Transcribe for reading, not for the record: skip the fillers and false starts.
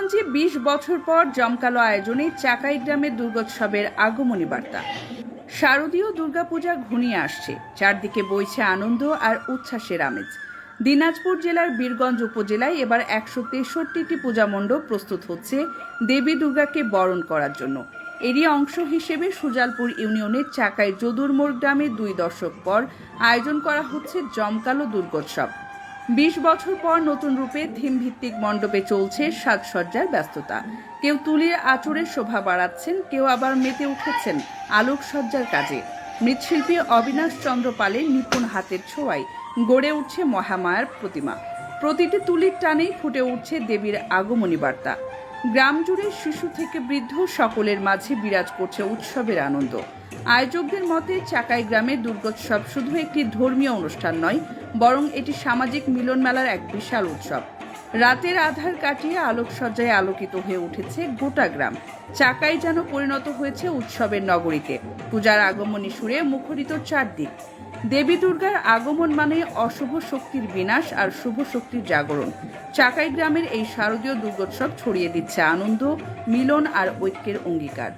বীরগঞ্জে ২০ বছর পর জমকালো আয়োজনে চাকাই গ্রামে দুর্গোৎসবের আগমনী বার্তা। শারদীয় দুর্গাপূজা ঘনিয়ে আসছে, চারদিকে বইছে আনন্দ আর উচ্ছ্বাসের আমেজ। দিনাজপুর জেলার বীরগঞ্জ উপজেলায় এবার ১৬৩টি পূজা মণ্ডপ প্রস্তুত হচ্ছে দেবী দুর্গাকে বরণ করার জন্য। এরই অংশ হিসেবে সুজালপুর ইউনিয়নের চাকাই যদুরমোড় গ্রামে ২ দশক পর আয়োজন করা হচ্ছে জমকালো দুর্গোৎসব। ২০ বছর পর নতুন রূপে থিম ভিত্তিক মণ্ডপে চলছে সাজসজ্জার ব্যস্ততা। কেউ তুলির আঁচড়ে শোভা বাড়াচ্ছেন, কেউ আবার মেতে উঠেছেন আলোকসজ্জার কাজে। মৃৎশিল্পী অবিনাশ চন্দ্র পালের নিপুণ হাতের ছোঁয়ায় গড়ে উঠছে মহামায়ার প্রতিমা। প্রতিটি তুলির টানেই ফুটে উঠছে দেবীর আগমনী বার্তা। গ্রাম জুড়ে শিশু থেকে বৃদ্ধ সকলের মাঝে বিরাজ করছে উৎসবের আনন্দ। আয়োজকদের মতে চাকাই গ্রামের দুর্গোৎসব শুধু একটি ধর্মীয় অনুষ্ঠান নয়, বরং এটি সামাজিক মিলন মেলার এক বিশাল উৎসব। রাতের আধার কাটিয়ে আলোকসজ্জায় আলোকিত হয়ে উঠেছে গোটা গ্রাম। চাকাই যেন পরিণত হয়েছে উৎসবের নগরীতে। পূজার আগমনী সুরে মুখরিত চারদিক। দেবী দুর্গার আগমন মানে অশুভ শক্তির বিনাশ আর শুভ শক্তির জাগরণ। চাকাই গ্রামের এই শারদীয় দুর্গোৎসব ছড়িয়ে দিচ্ছে আনন্দ, মিলন আর ঐক্যের অঙ্গীকার।